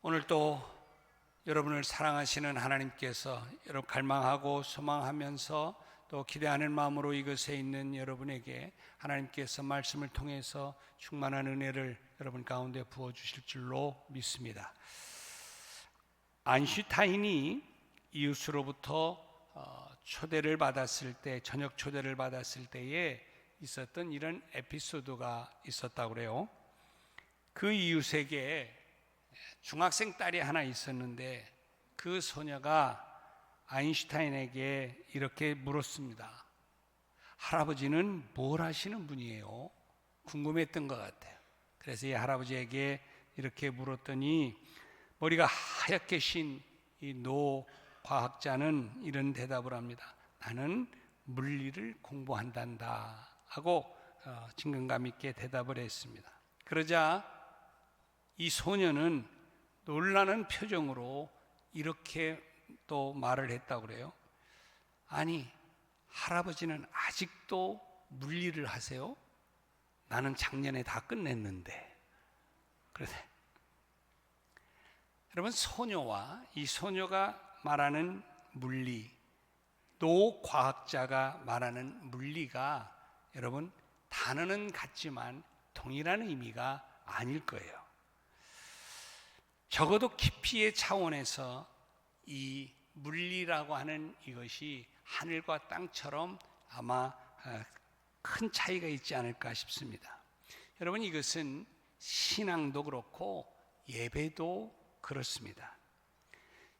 오늘 또 여러분을 사랑하시는 하나님께서 여러분 갈망하고 소망하면서 또 기대하는 마음으로 이곳에 있는 여러분에게 하나님께서 말씀을 통해서 충만한 은혜를 여러분 가운데 부어주실 줄로 믿습니다. 아인슈타인이 이웃으로부터 초대를 받았을 때, 저녁 초대를 받았을 때에 있었던 이런 에피소드가 있었다고 그래요. 그 이웃에게 중학생 딸이 하나 있었는데 그 소녀가 아인슈타인에게 이렇게 물었습니다. 할아버지는 뭘 하시는 분이에요? 궁금했던 것 같아요. 그래서 이 할아버지에게 이렇게 물었더니 머리가 하얗게 신 이 노 과학자는 이런 대답을 합니다. 나는 물리를 공부한단다 하고 친근감 있게 대답을 했습니다. 그러자 이 소녀는 놀라는 표정으로 이렇게 또 말을 했다고 그래요. 아니, 할아버지는 아직도 물리를 하세요? 나는 작년에 다 끝냈는데. 그래서 여러분, 이 소녀가 말하는 물리, 노과학자가 말하는 물리가 여러분 단어는 같지만 동일한 의미가 아닐 거예요. 적어도 깊이의 차원에서 이 물리라고 하는 이것이 하늘과 땅처럼 아마 큰 차이가 있지 않을까 싶습니다. 여러분, 이것은 신앙도 그렇고 예배도 그렇습니다.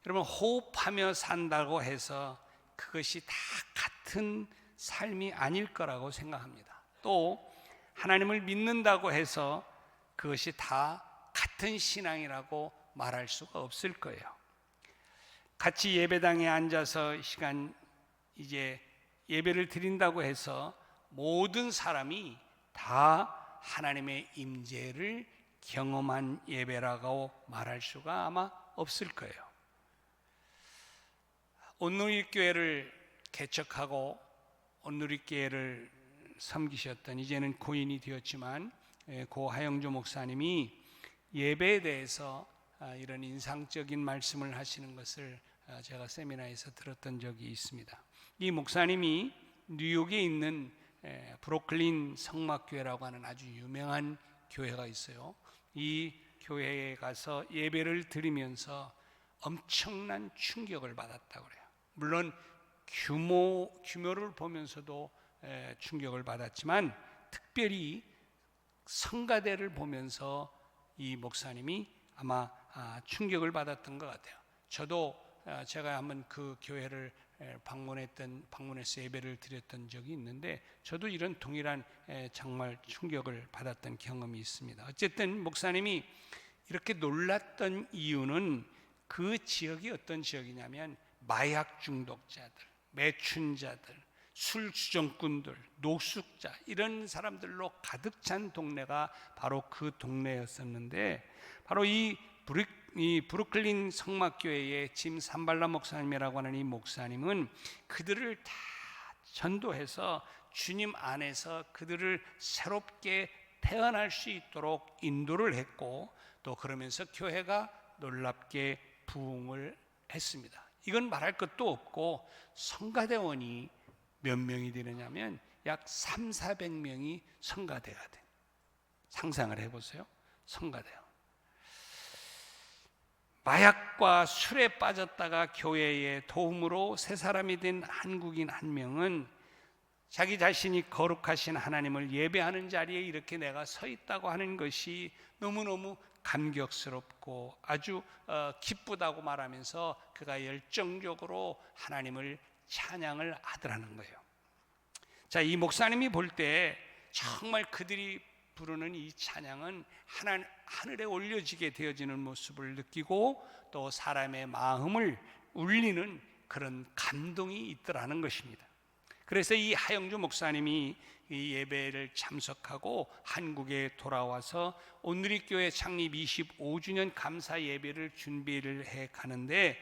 여러분, 호흡하며 산다고 해서 그것이 다 같은 삶이 아닐 거라고 생각합니다. 또 하나님을 믿는다고 해서 그것이 다 같은 신앙이라고 말할 수가 없을 거예요. 같이 예배당에 앉아서 시간 이제 예배를 드린다고 해서 모든 사람이 다 하나님의 임재를 경험한 예배라고 말할 수가 아마 없을 거예요. 온누리교회를 개척하고 온누리교회를 섬기셨던 이제는 고인이 되었지만 고 하영조 목사님이 예배에 대해서 이런 인상적인 말씀을 하시는 것을 제가 세미나에서 들었던 적이 있습니다. 이 목사님이 뉴욕에 있는 브루클린 성막교회라고 하는 아주 유명한 교회가 있어요. 이 교회에 가서 예배를 드리면서 엄청난 충격을 받았다고 그래요. 물론 규모를 보면서도 충격을 받았지만 특별히 성가대를 보면서 이 목사님이 아마 충격을 받았던 것 같아요. 저도 제가 한번 그 교회를 방문해서 예배를 드렸던 적이 있는데 저도 이런 동일한 정말 충격을 받았던 경험이 있습니다. 어쨌든 목사님이 이렇게 놀랐던 이유는 그 지역이 어떤 지역이냐면 마약 중독자들, 매춘자들, 술 주정꾼들, 노숙자 이런 사람들로 가득 찬 동네가 바로 그 동네였었는데 바로 이 브루클린 성막교회의 짐 산발라 목사님이라고 하는 이 목사님은 그들을 다 전도해서 주님 안에서 그들을 새롭게 태어날 수 있도록 인도를 했고 또 그러면서 교회가 놀랍게 부흥을 했습니다. 이건 말할 것도 없고 성가대원이 몇 명이 되느냐면 약 300~400명이 성가대가 돼. 상상을 해보세요. 성가대원. 마약과 술에 빠졌다가 교회의 도움으로 새 사람이 된 한국인 한 명은 자기 자신이 거룩하신 하나님을 예배하는 자리에 이렇게 내가 서 있다고 하는 것이 너무너무 감격스럽고 아주 기쁘다고 말하면서 그가 열정적으로 하나님을 찬양을 하더라는 거예요. 자, 이 목사님이 볼 때 정말 그들이 부르는 이 찬양은 하늘에 올려지게 되어지는 모습을 느끼고 또 사람의 마음을 울리는 그런 감동이 있더라는 것입니다. 그래서 이 하영주 목사님이 이 예배를 참석하고 한국에 돌아와서 온누리교회 창립 25주년 감사 예배를 준비를 해 가는데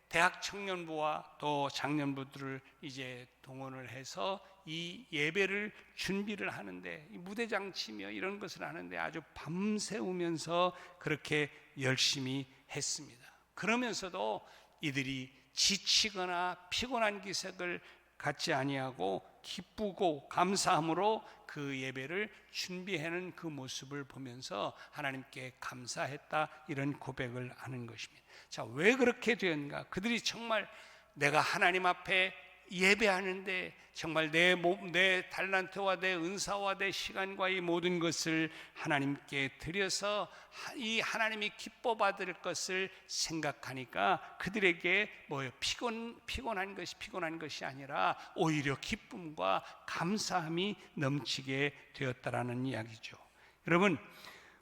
대학 청년부와 또 장년부들을 이제 동원을 해서 이 예배를 준비를 하는데 무대 장치며 이런 것을 하는데 아주 밤새우면서 그렇게 열심히 했습니다. 그러면서도 이들이 지치거나 피곤한 기색을 갖지 아니하고 기쁘고 감사함으로 그 예배를 준비하는 그 모습을 보면서 하나님께 감사했다, 이런 고백을 하는 것입니다. 자, 왜 그렇게 되었는가? 그들이 정말 내가 하나님 앞에 예배하는데 정말 내 달란트와 내 은사와 내 시간과 이 모든 것을 하나님께 드려서 이 하나님이 기뻐 받을 것을 생각하니까 그들에게 피곤한 것이 아니라 오히려 기쁨과 감사함이 넘치게 되었다라는 이야기죠. 여러분,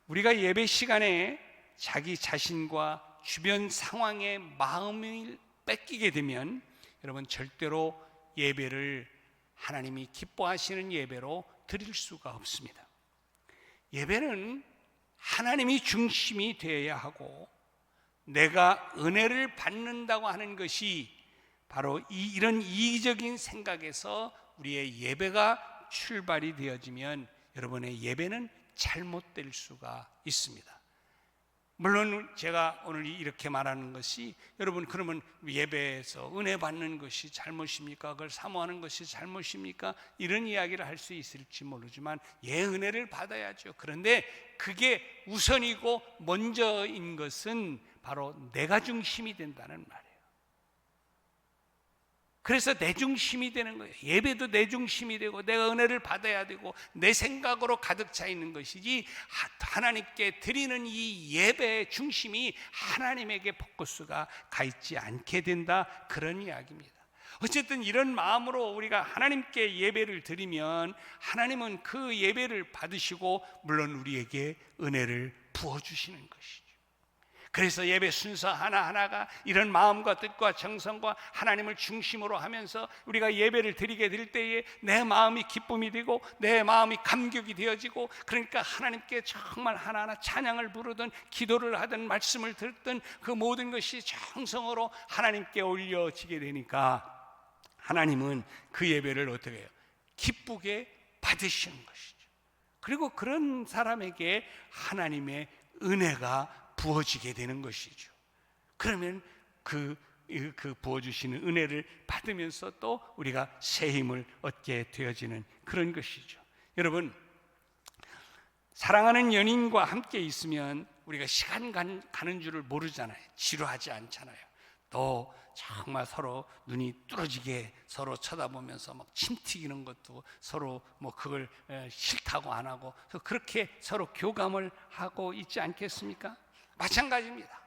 우리가 예배 시간에 자기 자신과 주변 상황에 마음을 뺏기게 되면 여러분, 절대로 예배를 하나님이 기뻐하시는 예배로 드릴 수가 없습니다. 예배는 하나님이 중심이 되어야 하고, 내가 은혜를 받는다고 하는 것이 바로 이런 이기적인 생각에서 우리의 예배가 출발이 되어지면 여러분의 예배는 잘못될 수가 있습니다. 물론 제가 오늘 이렇게 말하는 것이, 여러분 그러면 예배에서 은혜 받는 것이 잘못입니까? 그걸 사모하는 것이 잘못입니까? 이런 이야기를 할 수 있을지 모르지만 은혜를 받아야죠. 그런데 그게 우선이고 먼저인 것은 바로 내가 중심이 된다는 말이에요. 그래서 내 중심이 되는 거예요. 예배도 내 중심이 되고 내가 은혜를 받아야 되고 내 생각으로 가득 차 있는 것이지, 하나님께 드리는 이 예배의 중심이 하나님에게 포커스가 가 있지 않게 된다, 그런 이야기입니다. 어쨌든 이런 마음으로 우리가 하나님께 예배를 드리면 하나님은 그 예배를 받으시고 물론 우리에게 은혜를 부어주시는 것이죠. 그래서 예배 순서 하나하나가 이런 마음과 뜻과 정성과 하나님을 중심으로 하면서 우리가 예배를 드리게 될 때에 내 마음이 기쁨이 되고 내 마음이 감격이 되어지고, 그러니까 하나님께 정말 하나하나 찬양을 부르든 기도를 하든 말씀을 듣든 그 모든 것이 정성으로 하나님께 올려지게 되니까 하나님은 그 예배를 어떻게 해요? 기쁘게 받으시는 것이죠. 그리고 그런 사람에게 하나님의 은혜가 부어지게 되는 것이죠. 그러면 그 부어주시는 은혜를 받으면서 또 우리가 새 힘을 얻게 되어지는 그런 것이죠. 여러분, 사랑하는 연인과 함께 있으면 우리가 시간 가는 줄을 모르잖아요. 지루하지 않잖아요. 또 정말 서로 눈이 뚫어지게 서로 쳐다보면서 막 침 튀기는 것도 서로 그걸 싫다고 안 하고 그렇게 서로 교감을 하고 있지 않겠습니까? 마찬가지입니다.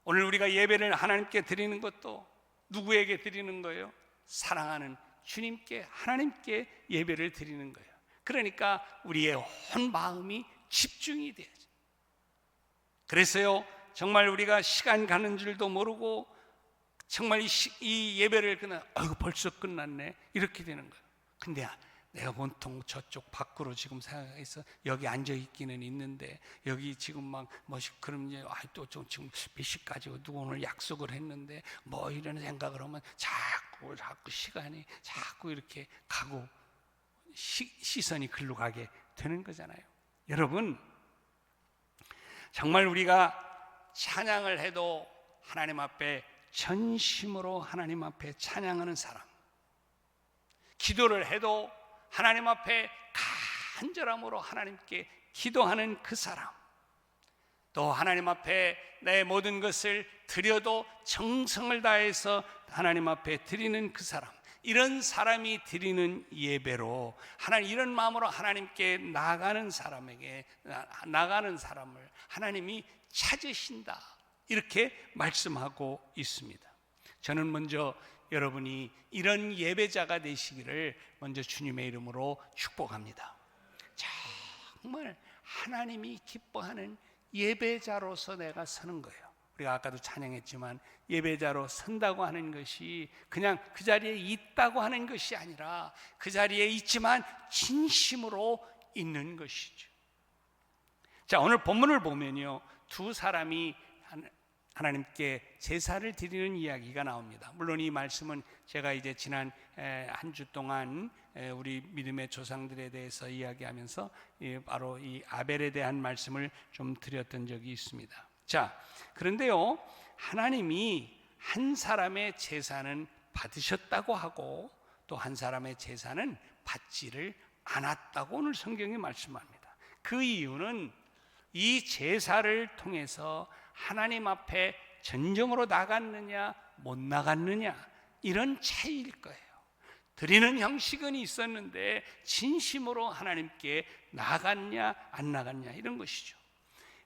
오늘 우리가 예배를 하나님께 드리는 것도 누구에게 드리는 거예요? 사랑하는 주님께, 하나님께 예배를 드리는 거예요. 그러니까 우리의 온 마음이 집중이 돼야죠. 그래서요, 정말 우리가 시간 가는 줄도 모르고 정말 이 예배를 그냥 벌써 끝났네 이렇게 되는 거예요. 근데 내가 보통 저쪽 밖으로 지금 생각해서 여기 앉아 있기는 있는데 여기 지금 막 그럼 이제 또 지금 몇 시까지 누구 오늘 약속을 했는데 이런 생각을 하면 자꾸 시간이 자꾸 이렇게 가고 시선이 글로 가게 되는 거잖아요. 여러분, 정말 우리가 찬양을 해도 하나님 앞에 전심으로 하나님 앞에 찬양하는 사람, 기도를 해도 하나님 앞에 간절함으로 하나님께 기도하는 그 사람, 또 하나님 앞에 내 모든 것을 드려도 정성을 다해서 하나님 앞에 드리는 그 사람, 이런 사람이 드리는 예배로 이런 마음으로 하나님께 나가는 사람을 하나님이 찾으신다, 이렇게 말씀하고 있습니다. 저는 먼저 여러분이 이런 예배자가 되시기를 먼저 주님의 이름으로 축복합니다. 정말 하나님이 기뻐하는 예배자로서 내가 서는 거예요. 우리가 아까도 찬양했지만 예배자로 선다고 하는 것이 그냥 그 자리에 있다고 하는 것이 아니라 그 자리에 있지만 진심으로 있는 것이죠. 자, 오늘 본문을 보면요, 두 사람이 하나님께 제사를 드리는 이야기가 나옵니다. 물론 이 말씀은 제가 이제 지난 한 주 동안 우리 믿음의 조상들에 대해서 이야기하면서 바로 이 아벨에 대한 말씀을 좀 드렸던 적이 있습니다. 자, 그런데요, 하나님이 한 사람의 제사는 받으셨다고 하고 또 한 사람의 제사는 받지를 않았다고 오늘 성경이 말씀합니다. 그 이유는 이 제사를 통해서 하나님 앞에 전정으로 나갔느냐 못 나갔느냐 이런 차이일 거예요. 드리는 형식은 있었는데 진심으로 하나님께 나갔냐 안 나갔냐 이런 것이죠.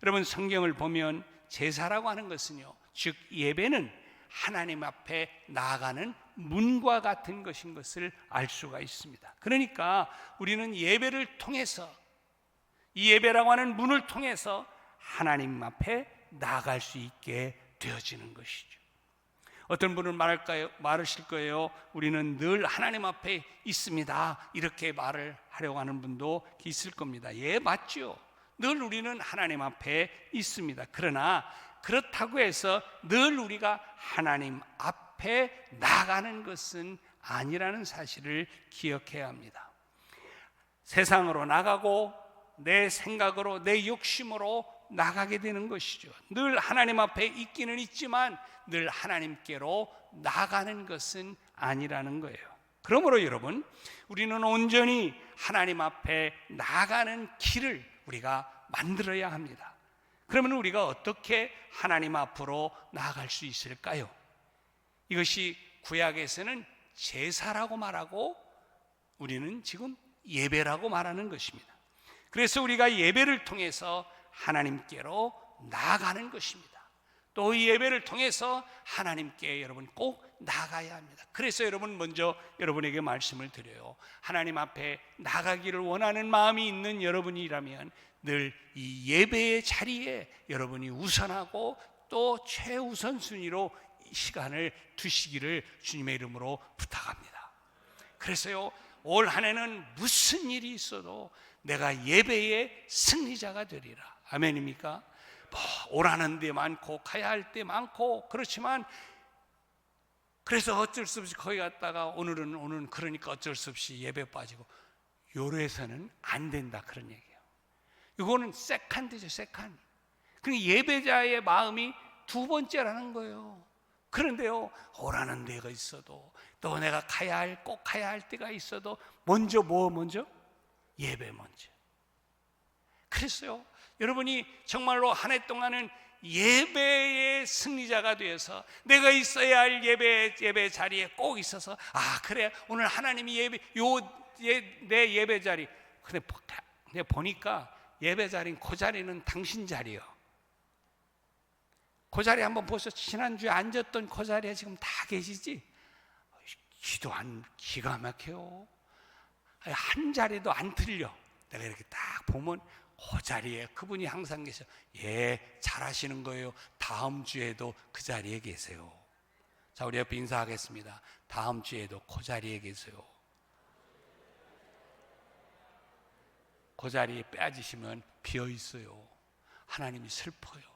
여러분, 성경을 보면 제사라고 하는 것은요, 즉 예배는 하나님 앞에 나아가는 문과 같은 것인 것을 알 수가 있습니다. 그러니까 우리는 예배를 통해서, 이 예배라고 하는 문을 통해서 하나님 앞에 나아갈 수 있게 되어지는 것이죠. 어떤 분은 말하실 거예요. 우리는 늘 하나님 앞에 있습니다. 이렇게 말을 하려고 하는 분도 있을 겁니다. 예, 맞죠. 늘 우리는 하나님 앞에 있습니다. 그러나 그렇다고 해서 늘 우리가 하나님 앞에 나가는 것은 아니라는 사실을 기억해야 합니다. 세상으로 나가고 내 생각으로 내 욕심으로 나가게 되는 것이죠. 늘 하나님 앞에 있기는 있지만 늘 하나님께로 나가는 것은 아니라는 거예요. 그러므로 여러분, 우리는 온전히 하나님 앞에 나가는 길을 우리가 만들어야 합니다. 그러면 우리가 어떻게 하나님 앞으로 나아갈 수 있을까요? 이것이 구약에서는 제사라고 말하고 우리는 지금 예배라고 말하는 것입니다. 그래서 우리가 예배를 통해서 하나님께로 나아가는 것입니다. 또 이 예배를 통해서 하나님께 여러분 꼭 나가야 합니다. 그래서 여러분, 먼저 여러분에게 말씀을 드려요. 하나님 앞에 나가기를 원하는 마음이 있는 여러분이라면 늘 이 예배의 자리에 여러분이 우선하고 또 최우선 순위로 시간을 두시기를 주님의 이름으로 부탁합니다. 그래서요, 올 한 해는 무슨 일이 있어도 내가 예배의 승리자가 되리라. 아멘입니까? 오라는 데 많고 가야 할 때 많고 그렇지만 그래서 어쩔 수 없이 거기 갔다가 오늘은 그러니까 어쩔 수 없이 예배 빠지고 요래서는 안 된다, 그런 얘기예요. 이거는 세컨드죠, 세컨드. 그러니까 예배자의 마음이 두 번째라는 거예요. 그런데요, 오라는 데가 있어도 또 내가 꼭 가야 할 때가 있어도 먼저 예배 먼저. 그랬어요. 여러분이 정말로 한 해 동안은 예배의 승리자가 되어서 내가 있어야 할 예배 자리에 꼭 있어서, 그래, 오늘 하나님이 내 예배 자리. 근데 보니까 예배 자리는 그 자리는 당신 자리요. 그 자리 한번 보세요. 지난주에 앉았던 그 자리에 지금 다 계시지? 기도 기가 막혀요. 한 자리도 안 틀려. 내가 이렇게 딱 보면 그 자리에 그분이 항상 계셔. 예, 잘하시는 거예요. 다음 주에도 그 자리에 계세요. 자, 우리 옆에 인사하겠습니다. 다음 주에도 그 자리에 계세요. 그 자리에 빼앗으시면 비어 있어요. 하나님이 슬퍼하세요.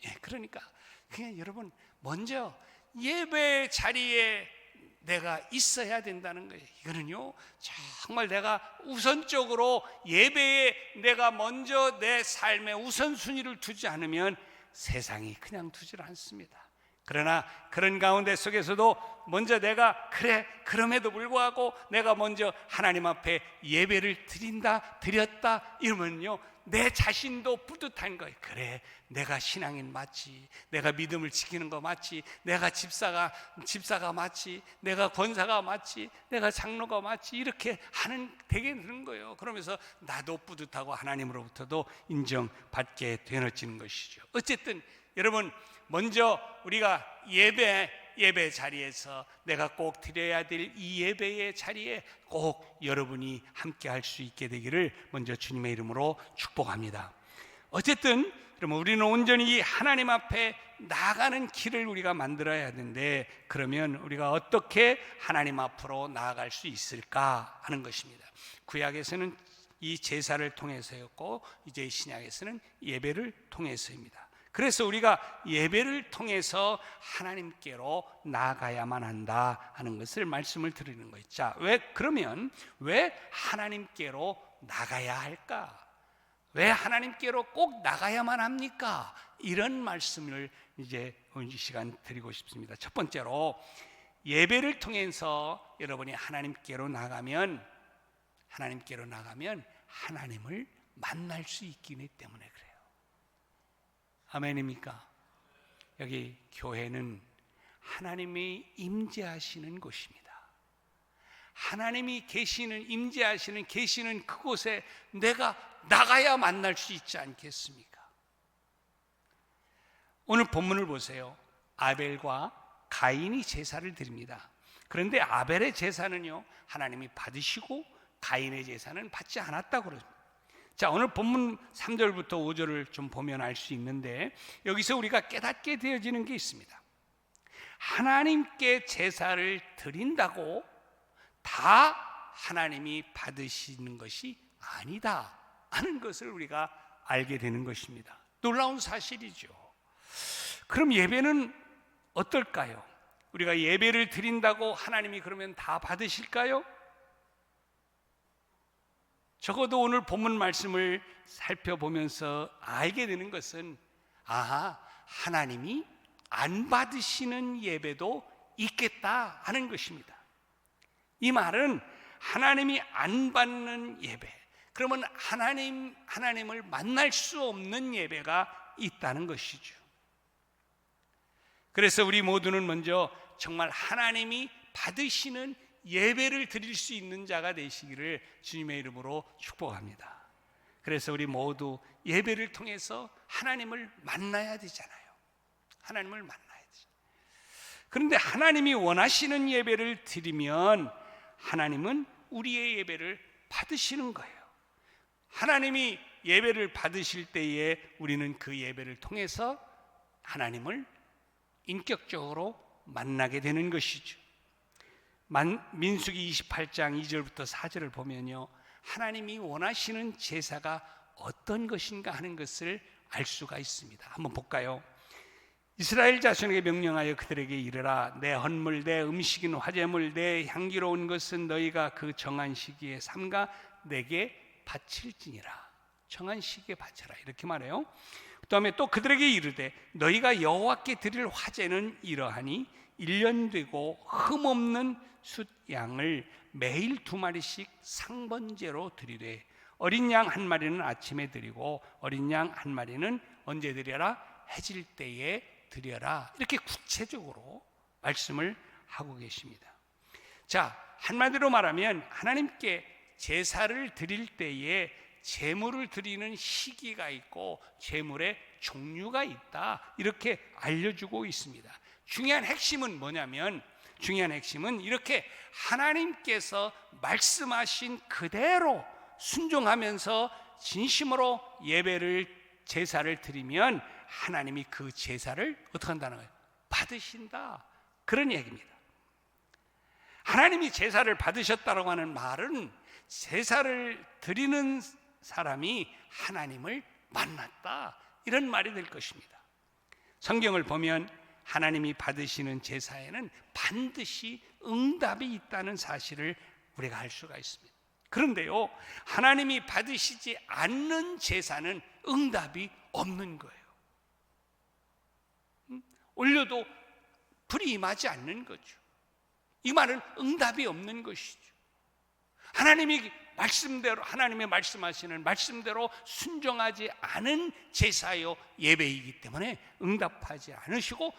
예, 그러니까 그냥 여러분, 먼저 예배 자리에 내가 있어야 된다는 거예요. 이거는요, 정말 내가 우선적으로 예배에 내가 먼저 내 삶의 우선순위를 두지 않으면 세상이 그냥 두질 않습니다. 그러나 그런 가운데 속에서도 먼저 내가 그럼에도 불구하고 내가 먼저 하나님 앞에 예배를 드렸다 이러면요, 내 자신도 뿌듯한 거예요. 그래, 내가 신앙인 맞지, 내가 믿음을 지키는 거 맞지, 내가 집사가 맞지, 내가 권사가 맞지, 내가 장로가 맞지, 이렇게 되게 되는 거예요. 그러면서 나도 뿌듯하고 하나님으로부터도 인정받게 되어지는 것이죠. 어쨌든 여러분, 먼저 우리가 예배 자리에서 내가 꼭 드려야 될 이 예배의 자리에 꼭 여러분이 함께 할 수 있게 되기를 먼저 주님의 이름으로 축복합니다. 어쨌든 그러면 우리는 온전히 하나님 앞에 나아가는 길을 우리가 만들어야 하는데, 그러면 우리가 어떻게 하나님 앞으로 나아갈 수 있을까 하는 것입니다. 구약에서는 이 제사를 통해서였고 이제 신약에서는 예배를 통해서입니다. 그래서 우리가 예배를 통해서 하나님께로 나아가야만 한다 하는 것을 말씀을 드리는 거예요. 자, 왜 하나님께로 나가야 할까? 왜 하나님께로 꼭 나가야만 합니까? 이런 말씀을 이제 오늘 이 시간 드리고 싶습니다. 첫 번째로, 예배를 통해서 여러분이 하나님께로 나가면 하나님을 만날 수 있기 때문에 그래요. 아멘입니까? 여기 교회는 하나님이 임재하시는 곳입니다. 하나님이 임재하시는 그곳에 내가 나가야 만날 수 있지 않겠습니까? 오늘 본문을 보세요. 아벨과 가인이 제사를 드립니다. 그런데 아벨의 제사는요, 하나님이 받으시고 가인의 제사는 받지 않았다고 그럽니다. 자, 오늘 본문 3절부터 5절을 좀 보면 알 수 있는데, 여기서 우리가 깨닫게 되어지는 게 있습니다. 하나님께 제사를 드린다고 다 하나님이 받으시는 것이 아니다 하는 것을 우리가 알게 되는 것입니다. 놀라운 사실이죠. 그럼 예배는 어떨까요? 우리가 예배를 드린다고 하나님이 그러면 다 받으실까요? 적어도 오늘 본문 말씀을 살펴보면서 알게 되는 것은, 하나님이 안 받으시는 예배도 있겠다 하는 것입니다. 이 말은 하나님이 안 받는 예배, 그러면 하나님을 만날 수 없는 예배가 있다는 것이죠. 그래서 우리 모두는 먼저 정말 하나님이 받으시는 예배를 드릴 수 있는 자가 되시기를 주님의 이름으로 축복합니다. 그래서 우리 모두 예배를 통해서 하나님을 만나야 되잖아요. 하나님을 만나야지. 그런데 하나님이 원하시는 예배를 드리면 하나님은 우리의 예배를 받으시는 거예요. 하나님이 예배를 받으실 때에 우리는 그 예배를 통해서 하나님을 인격적으로 만나게 되는 것이죠. 민수기 28장 2절부터 4절을 보면요, 하나님이 원하시는 제사가 어떤 것인가 하는 것을 알 수가 있습니다. 한번 볼까요? 이스라엘 자손에게 명령하여 그들에게 이르라. 내 헌물, 내 음식인 화제물, 내 향기로운 것은 너희가 그 정한 시기에 삼가 내게 바칠지니라. 정한 시기에 바쳐라, 이렇게 말해요. 그 다음에 또 그들에게 이르되 너희가 여호와께 드릴 화제는 이러하니 1년 되고 흠없는 숫양을 매일 2마리씩 상번제로 드리되 어린 양 1마리는 아침에 드리고 어린 양 1마리는 언제 드려라? 해질 때에 드려라. 이렇게 구체적으로 말씀을 하고 계십니다. 자, 한마디로 말하면 하나님께 제사를 드릴 때에 제물을 드리는 시기가 있고 제물의 종류가 있다, 이렇게 알려주고 있습니다. 중요한 핵심은 뭐냐면, 이렇게 하나님께서 말씀하신 그대로 순종하면서 진심으로 제사를 드리면 하나님이 그 제사를 어떻게 한다는 거예요? 받으신다, 그런 얘기입니다. 하나님이 제사를 받으셨다고 하는 말은 제사를 드리는 사람이 하나님을 만났다, 이런 말이 될 것입니다. 성경을 보면 하나님이 받으시는 제사에는 반드시 응답이 있다는 사실을 우리가 알 수가 있습니다. 그런데요, 하나님이 받으시지 않는 제사는 응답이 없는 거예요. 올려도 불이 임하지 않는 거죠. 이 말은 응답이 없는 것이죠. 하나님의 말씀하시는 말씀대로 순종하지 않은 제사요 예배이기 때문에 응답하지 않으시고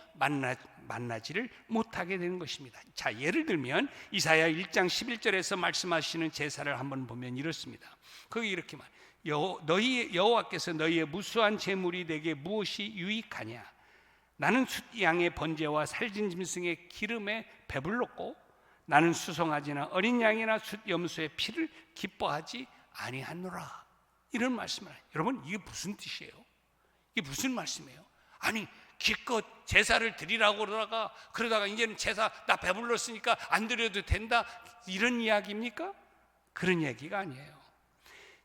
만나지를 못하게 되는 것입니다. 자, 예를 들면 이사야 1장 11절에서 말씀하시는 제사를 한번 보면 이렇습니다. 거기 이렇게 여호와께서 너희의 무수한 제물이 내게 무엇이 유익하냐? 나는 숫양의 번제와 살진 짐승의 기름에 배불렀고 나는 수송아지나 어린 양이나 숫염소의 피를 기뻐하지 아니하노라. 이런 말씀을 해요. 여러분, 이게 무슨 뜻이에요? 이게 무슨 말씀이에요? 아니, 기껏 제사를 드리라고 그러다가 이제는 제사 나 배불렀으니까 안 드려도 된다, 이런 이야기입니까? 그런 얘기가 아니에요.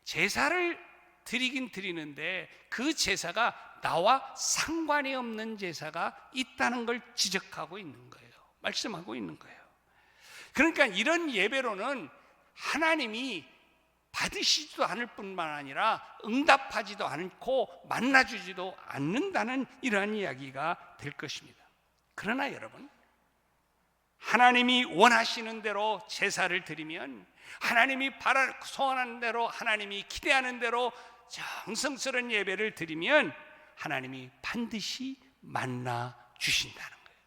제사를 드리긴 드리는데 그 제사가 나와 상관이 없는 제사가 있다는 걸 지적하고 있는 거예요. 말씀하고 있는 거예요. 그러니까 이런 예배로는 하나님이 받으시지도 않을 뿐만 아니라 응답하지도 않고 만나주지도 않는다는 이러한 이야기가 될 것입니다. 그러나 여러분, 하나님이 원하시는 대로 제사를 드리면, 하나님이 소원하는 대로, 하나님이 기대하는 대로 정성스러운 예배를 드리면 하나님이 반드시 만나 주신다는 거예요.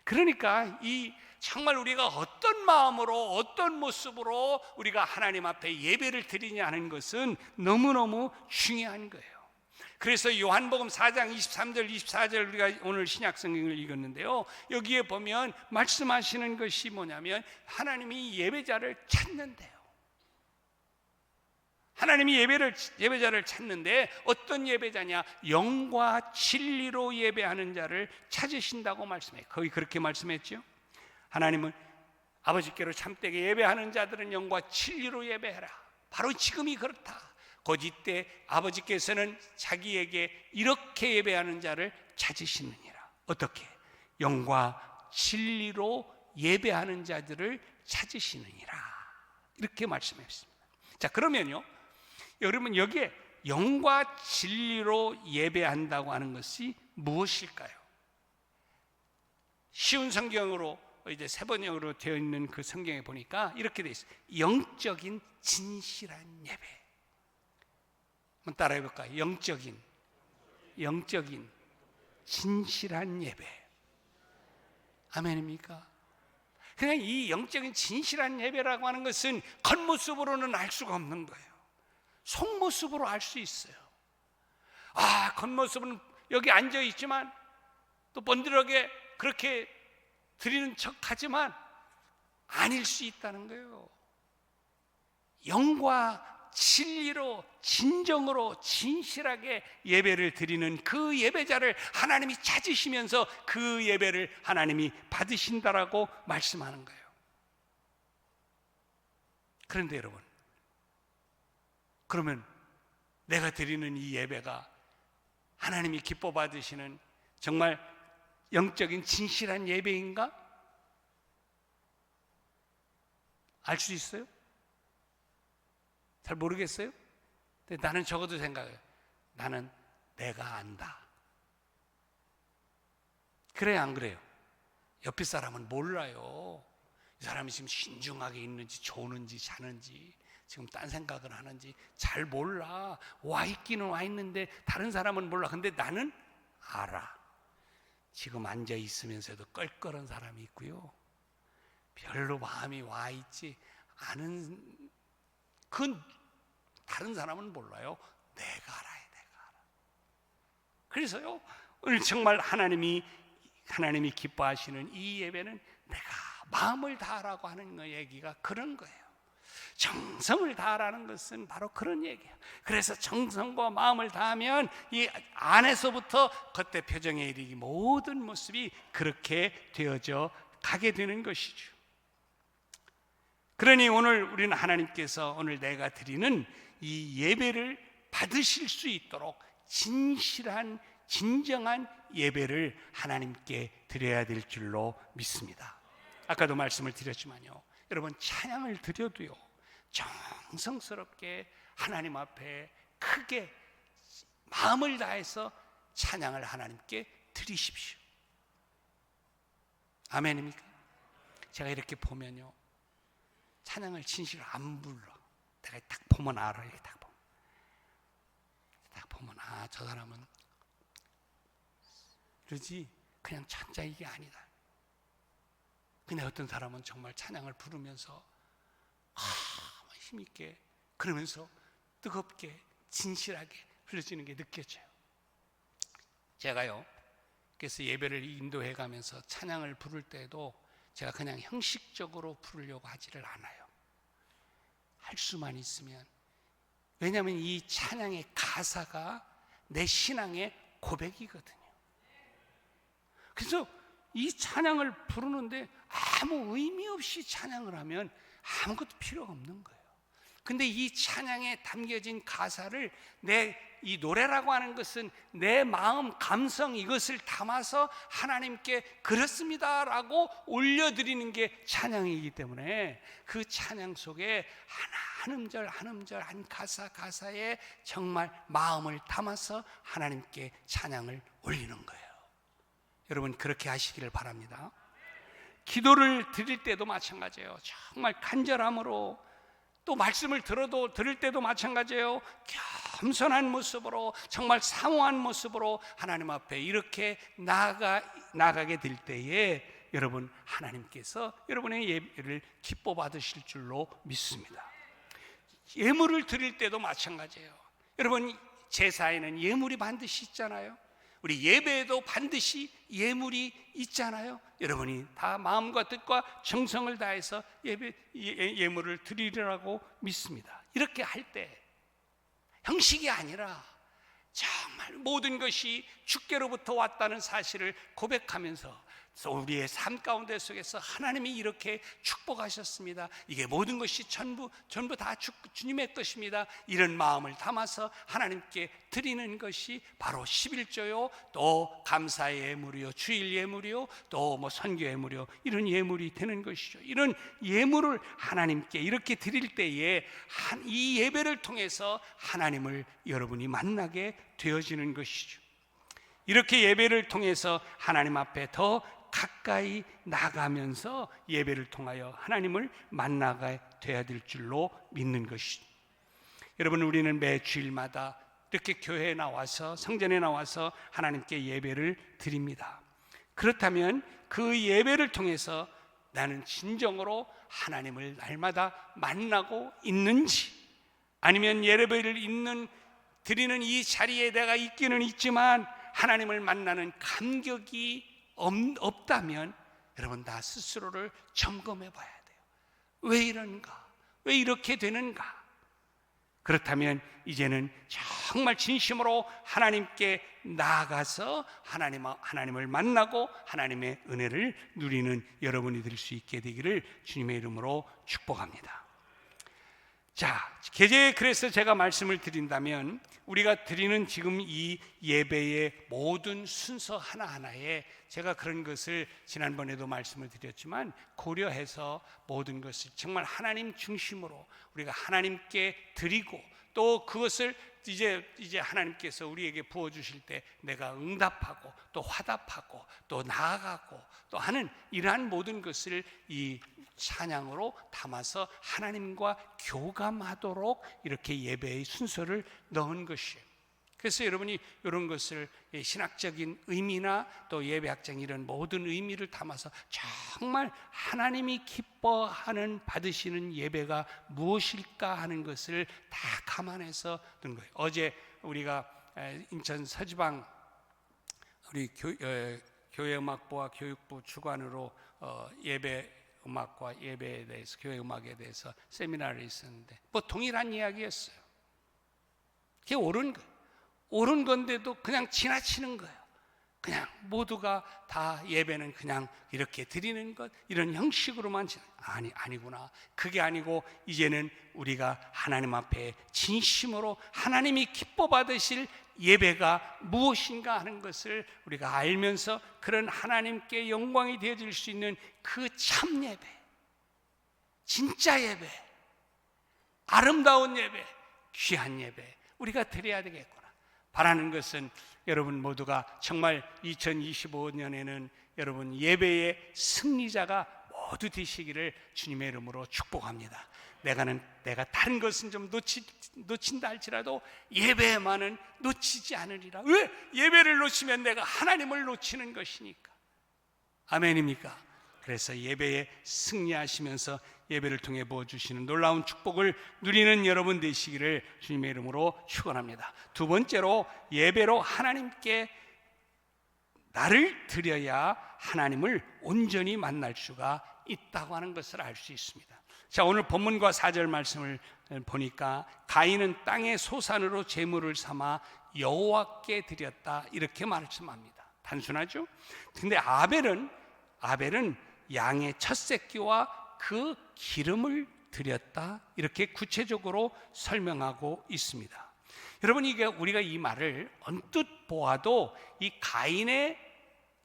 그러니까 정말 우리가 어떤 마음으로, 어떤 모습으로 우리가 하나님 앞에 예배를 드리냐는 것은 너무너무 중요한 거예요. 그래서 요한복음 4장 23절 24절 우리가 오늘 신약성경을 읽었는데요, 여기에 보면 말씀하시는 것이 뭐냐면 하나님이 예배자를 찾는데요. 하나님이 예배자를 찾는데 어떤 예배자냐? 영과 진리로 예배하는 자를 찾으신다고 말씀해요. 거의 그렇게 말씀했죠. 하나님은 아버지께로 참되게 예배하는 자들은 영과 진리로 예배해라. 바로 지금이 그렇다. 곧 이때 아버지께서는 자기에게 이렇게 예배하는 자를 찾으시느니라. 어떻게? 영과 진리로 예배하는 자들을 찾으시느니라. 이렇게 말씀했습니다. 자, 그러면요, 여러분, 여기에 영과 진리로 예배한다고 하는 것이 무엇일까요? 쉬운 성경으로 이제 세번역으로 되어 있는 그 성경에 보니까 이렇게 되어 있어요. 영적인 진실한 예배. 한번 따라해 볼까요? 영적인 진실한 예배. 아멘입니까? 그냥 이 영적인 진실한 예배라고 하는 것은 겉모습으로는 알 수가 없는 거예요. 속모습으로 알 수 있어요. 겉모습은 여기 앉아 있지만 또 번들하게 그렇게 드리는 척 하지만 아닐 수 있다는 거예요. 영과 진리로, 진정으로, 진실하게 예배를 드리는 그 예배자를 하나님이 찾으시면서 그 예배를 하나님이 받으신다라고 말씀하는 거예요. 그런데 여러분, 그러면 내가 드리는 이 예배가 하나님이 기뻐 받으시는 정말 영적인 진실한 예배인가? 알 수 있어요? 잘 모르겠어요? 근데 나는 적어도 생각해요. 나는 내가 안다. 그래요, 안 그래요? 옆에 사람은 몰라요. 이 사람이 지금 신중하게 있는지 조는지 자는지 지금 딴 생각을 하는지 잘 몰라. 와 있기는 와 있는데 다른 사람은 몰라. 근데 나는 알아. 지금 앉아 있으면서도 껄껄한 사람이 있고요, 별로 마음이 와 있지 않은, 그건 다른 사람은 몰라요. 내가 알아요. 내가 알아. 그래서요, 오늘 정말 하나님이 기뻐하시는 이 예배는 내가 마음을 다하라고 하는 거 얘기가 그런 거예요. 정성을 다하라는 것은 바로 그런 얘기예요. 그래서 정성과 마음을 다하면 이 안에서부터 겉대 표정에 이르기 모든 모습이 그렇게 되어져 가게 되는 것이죠. 그러니 오늘 우리는 하나님께서 오늘 내가 드리는 이 예배를 받으실 수 있도록 진실한, 진정한 예배를 하나님께 드려야 될 줄로 믿습니다. 아까도 말씀을 드렸지만요, 여러분, 찬양을 드려도요, 정성스럽게 하나님 앞에 크게 마음을 다해서 찬양을 하나님께 드리십시오. 아멘입니까? 제가 이렇게 보면요, 찬양을 진실로 안 불러. 내가 딱 보면 알아. 이렇게 딱 보면 저 사람은 그러지 그냥 천자 이게 아니다. 근데 어떤 사람은 정말 찬양을 부르면서 힘있게, 그러면서 뜨겁게 진실하게 흘려지는 게 느껴져요. 제가요, 그래서 예배를 인도해 가면서 찬양을 부를 때도 제가 그냥 형식적으로 부르려고 하지를 않아요. 할 수만 있으면. 왜냐하면 이 찬양의 가사가 내 신앙의 고백이거든요. 그래서 이 찬양을 부르는데 아무 의미 없이 찬양을 하면 아무것도 필요가 없는 거예요. 근데 이 찬양에 담겨진 가사를 이 노래라고 하는 것은 내 마음, 감성 이것을 담아서 하나님께 그렇습니다 라고 올려드리는 게 찬양이기 때문에 그 찬양 속에 한 음절 한 음절 한 가사에 정말 마음을 담아서 하나님께 찬양을 올리는 거예요. 여러분 그렇게 하시기를 바랍니다. 기도를 드릴 때도 마찬가지예요. 정말 간절함으로, 또 말씀을 들을 때도 마찬가지예요. 겸손한 모습으로, 정말 사모한 모습으로 하나님 앞에 이렇게 나가게 될 때에 여러분 하나님께서 여러분의 예배를 기뻐 받으실 줄로 믿습니다. 예물을 드릴 때도 마찬가지예요. 여러분 제사에는 예물이 반드시 있잖아요. 우리 예배에도 반드시 예물이 있잖아요. 여러분이 다 마음과 뜻과 정성을 다해서 예물을 드리리라고 믿습니다. 이렇게 할 때 형식이 아니라 정말 모든 것이 주께로부터 왔다는 사실을 고백하면서 우리의 삶 가운데 속에서 하나님이 이렇게 축복하셨습니다. 이게 모든 것이 전부 다 주님의 것입니다. 이런 마음을 담아서 하나님께 드리는 것이 바로 11조요, 또 감사의 예물이요, 주일 예물이요, 또 선교 예물이요, 이런 예물이 되는 것이죠. 이런 예물을 하나님께 이렇게 드릴 때에 이 예배를 통해서 하나님을 여러분이 만나게 되어지는 것이죠. 이렇게 예배를 통해서 하나님 앞에 더 가까이 나가면서 예배를 통하여 하나님을 만나게 돼야 될 줄로 믿는 것이죠. 여러분 우리는 매 주일마다 이렇게 교회에 나와서, 성전에 나와서 하나님께 예배를 드립니다. 그렇다면 그 예배를 통해서 나는 진정으로 하나님을 날마다 만나고 있는지, 아니면 예배를 드리는 이 자리에 내가 있기는 있지만 하나님을 만나는 감격이 없다면 여러분 다 스스로를 점검해 봐야 돼요. 왜 이런가? 왜 이렇게 되는가? 그렇다면 이제는 정말 진심으로 하나님께 나아가서 하나님을 만나고 하나님의 은혜를 누리는 여러분이 될 수 있게 되기를 주님의 이름으로 축복합니다. 자, 그래서 제가 말씀을 드린다면 우리가 드리는 지금 이 예배의 모든 순서 하나하나에 제가 그런 것을 지난번에도 말씀을 드렸지만 고려해서 모든 것을 정말 하나님 중심으로 우리가 하나님께 드리고, 또 그것을 이제 하나님께서 우리에게 부어주실 때 내가 응답하고 또 화답하고 또 나아가고 또 하는 이러한 모든 것을 이 찬양으로 담아서 하나님과 교감하도록 이렇게 예배의 순서를 넣은 것이에요. 그래서 여러분이 이런 것을 신학적인 의미나 또 예배학적인 이런 모든 의미를 담아서 정말 하나님이 기뻐하는 받으시는 예배가 무엇일까 하는 것을 다 감안해서 든 거예요. 어제 우리가 인천 서지방 우리 교회음악부와 교육부 주관으로 예배 음악과 예배에 대해서, 교회 음악에 대해서 세미나를 있었는데 동일한 이야기였어요. 그게 옳은 건데도 그냥 지나치는 거예요. 그냥 모두가 다 예배는 그냥 이렇게 드리는 것, 이런 형식으로만 아니구나. 그게 아니고 이제는 우리가 하나님 앞에 진심으로 하나님이 기뻐 받으실 예배가 무엇인가 하는 것을 우리가 알면서 그런 하나님께 영광이 되어질 수 있는 그 참 예배, 진짜 예배, 아름다운 예배, 귀한 예배 우리가 드려야 되겠구나. 바라는 것은 여러분 모두가 정말 2025년에는 여러분 예배의 승리자가 모두 되시기를 주님의 이름으로 축복합니다. 내가 다른 것은 좀 놓친다 할지라도 예배만은 놓치지 않으리라. 왜? 예배를 놓치면 내가 하나님을 놓치는 것이니까. 아멘입니까? 그래서 예배에 승리하시면서 예배를 통해 부어주시는 놀라운 축복을 누리는 여러분 되시기를 주님의 이름으로 축원합니다. 두 번째로, 예배로 하나님께 나를 드려야 하나님을 온전히 만날 수가 있다고 하는 것을 알 수 있습니다. 자, 오늘 본문과 4절 말씀을 보니까 가인은 땅의 소산으로 제물을 삼아 여호와께 드렸다 이렇게 말씀합니다. 단순하죠? 근데 아벨은 양의 첫 새끼와 그 기름을 드렸다. 이렇게 구체적으로 설명하고 있습니다. 여러분, 이게 우리가 이 말을 언뜻 보아도 이 가인의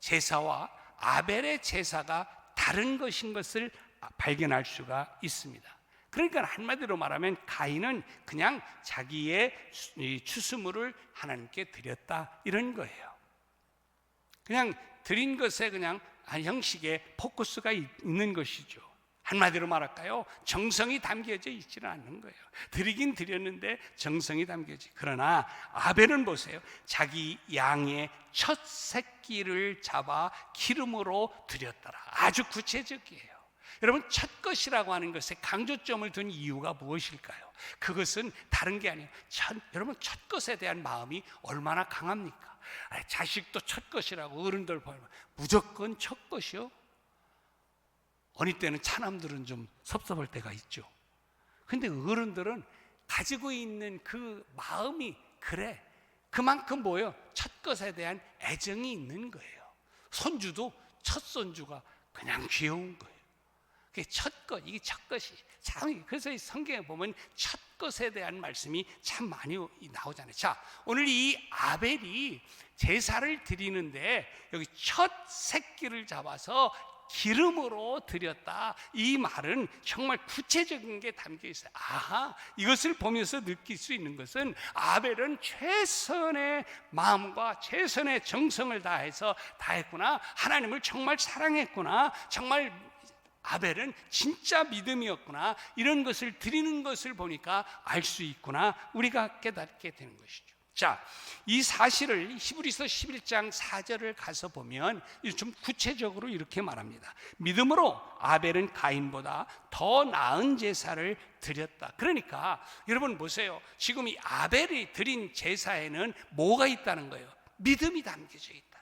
제사와 아벨의 제사가 다른 것인 것을 발견할 수가 있습니다. 그러니까 한마디로 말하면 가인은 그냥 자기의 추수물을 하나님께 드렸다, 이런 거예요. 그냥 드린 것에 그냥 한 형식의 포커스가 있는 것이죠. 한마디로 말할까요? 정성이 담겨져 있지는 않는 거예요. 드리긴 드렸는데 정성이 담겨지. 그러나 아벨은 보세요. 자기 양의 첫 새끼를 잡아 기름으로 드렸더라. 아주 구체적이에요. 여러분, 첫 것이라고 하는 것에 강조점을 둔 이유가 무엇일까요? 그것은 다른 게 아니에요. 여러분, 첫 것에 대한 마음이 얼마나 강합니까? 자식도 첫 것이라고 어른들 보면 무조건 첫 것이요? 어느 때는 차남들은 좀 섭섭할 때가 있죠. 근데 어른들은 가지고 있는 그 마음이 그래. 그만큼 뭐예요? 첫 것에 대한 애정이 있는 거예요. 손주도 첫 손주가 그냥 귀여운 거예요. 그게 첫 것, 이게 첫 것이 참. 그래서 이 성경에 보면 첫 것에 대한 말씀이 참 많이 나오잖아요. 자, 오늘 이 아벨이 제사를 드리는데 여기 첫 새끼를 잡아서 기름으로 드렸다. 이 말은 정말 구체적인 게 담겨 있어요. 아하, 이것을 보면서 느낄 수 있는 것은 아벨은 최선의 마음과 최선의 정성을 다해서 다했구나. 하나님을 정말 사랑했구나. 정말 아벨은 진짜 믿음이었구나. 이런 것을 드리는 것을 보니까 알 수 있구나. 우리가 깨닫게 되는 것이죠. 자, 이 사실을 히브리서 11장 4절을 가서 보면 좀 구체적으로 이렇게 말합니다. 믿음으로 아벨은 가인보다 더 나은 제사를 드렸다. 그러니까 여러분 보세요. 지금 이 아벨이 드린 제사에는 뭐가 있다는 거예요? 믿음이 담겨져 있다는 거예요.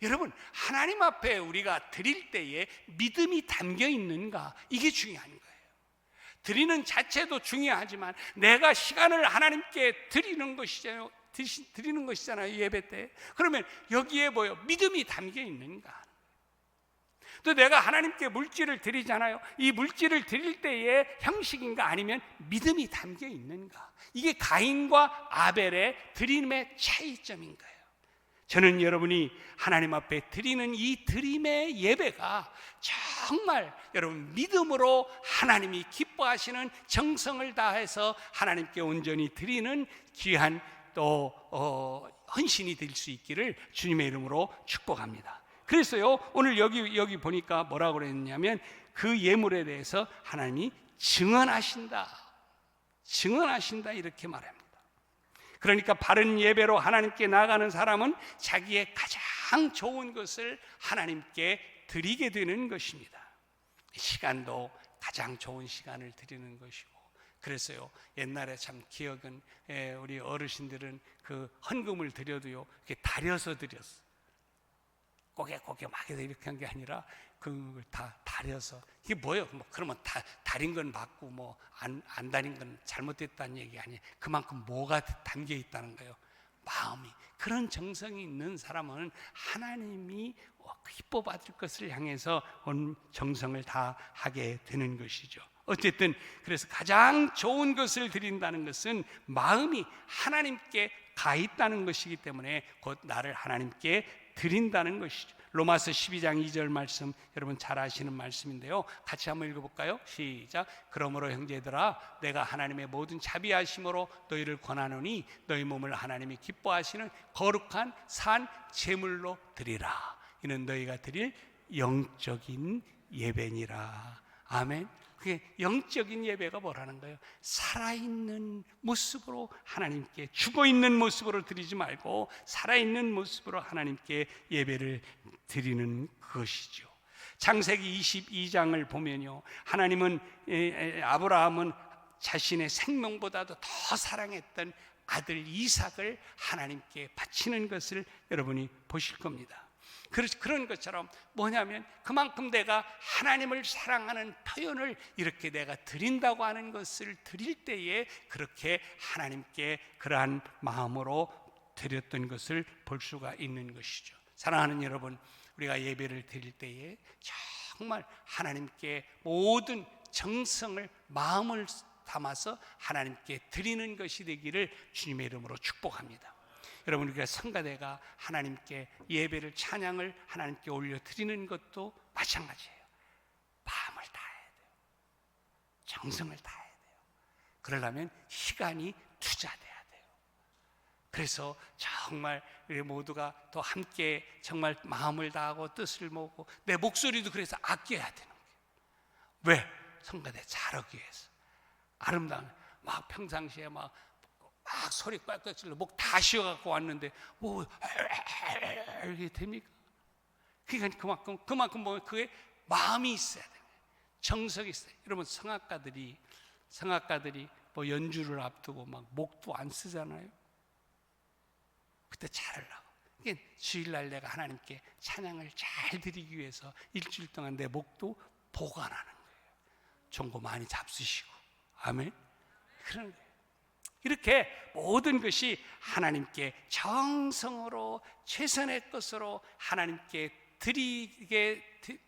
여러분, 하나님 앞에 우리가 드릴 때에 믿음이 담겨 있는가? 이게 중요한 거예요. 드리는 자체도 중요하지만 내가 시간을 하나님께 드리는 것이잖아요, 예배 때. 그러면 여기에 뭐요? 믿음이 담겨 있는가? 또 내가 하나님께 물질을 드리잖아요. 이 물질을 드릴 때의 형식인가, 아니면 믿음이 담겨 있는가? 이게 가인과 아벨의 드림의 차이점인 거예요. 저는 여러분이 하나님 앞에 드리는 이 드림의 예배가 정말 여러분 믿음으로 하나님이 기뻐하시는 정성을 다해서 하나님께 온전히 드리는 귀한 또 헌신이 될 수 있기를 주님의 이름으로 축복합니다. 그래서요, 오늘 여기 보니까 뭐라고 그랬냐면 그 예물에 대해서 하나님이 증언하신다 이렇게 말합니다. 그러니까 바른 예배로 하나님께 나아가는 사람은 자기의 가장 좋은 것을 하나님께 드리게 되는 것입니다. 시간도 가장 좋은 시간을 드리는 것이고, 그래서요, 옛날에 참 기억은 우리 어르신들은 그 헌금을 드려도요, 이렇게 다려서 드렸어. 고개 막 이렇게 한 게 아니라 그걸 다 다려서. 이게 뭐예요? 그러면 다린 건 맞고 안 다린 건 잘못됐다는 얘기 아니에요. 그만큼 뭐가 담겨 있다는 거예요? 마음이. 그런 정성이 있는 사람은 하나님이 기뻐 받을 것을 향해서 온 정성을 다 하게 되는 것이죠. 어쨌든 그래서 가장 좋은 것을 드린다는 것은 마음이 하나님께 가 있다는 것이기 때문에 곧 나를 하나님께 드린다는 것이죠. 로마서 12장 2절 말씀, 여러분 잘 아시는 말씀인데요, 같이 한번 읽어볼까요? 시작. 그러므로 형제들아, 내가 하나님의 모든 자비하심으로 너희를 권하노니 너희 몸을 하나님이 기뻐하시는 거룩한 산 제물로 드리라. 이는 너희가 드릴 영적인 예배니라. 아멘. 그게 영적인 예배가 뭐라는 거예요? 살아있는 모습으로 하나님께, 죽어있는 모습으로 드리지 말고 살아있는 모습으로 하나님께 예배를 드리는 것이죠. 창세기 22장을 보면요, 하나님은 아브라함은 자신의 생명보다도 더 사랑했던 아들 이삭을 하나님께 바치는 것을 여러분이 보실 겁니다. 그런 것처럼 뭐냐면 그만큼 내가 하나님을 사랑하는 표현을 이렇게 내가 드린다고 하는 것을 드릴 때에 그렇게 하나님께 그러한 마음으로 드렸던 것을 볼 수가 있는 것이죠. 사랑하는 여러분, 우리가 예배를 드릴 때에 정말 하나님께 모든 정성을, 마음을 담아서 하나님께 드리는 것이 되기를 주님의 이름으로 축복합니다. 여러분, 우리가 성가대가 하나님께 예배를, 찬양을 하나님께 올려 드리는 것도 마찬가지예요. 마음을 다해야 돼요. 정성을 다해야 돼요. 그러려면 시간이 투자돼야 돼요. 그래서 정말 우리 모두가 또 함께 정말 마음을 다하고 뜻을 모으고 내 목소리도 그래서 아껴야 되는 거예요. 왜? 성가대 잘하기 위해서. 아름다운, 막 평상시에 막 소리 꽉꽉 질러 목 다 쉬어갖고 왔는데 뭐 이게 됩니까? 그러니까 그만큼 뭐 그게 마음이 있어야 돼요. 정석이 있어요. 여러분, 성악가들이 뭐 연주를 앞두고 막 목도 안 쓰잖아요. 그때 잘하려고. 그러니까 주일날 내가 하나님께 찬양을 잘 드리기 위해서 일주일 동안 내 목도 보관하는 거예요. 종고 많이 잡수시고. 아멘. 그런 거예요. 이렇게 모든 것이 하나님께 정성으로 최선의 것으로 하나님께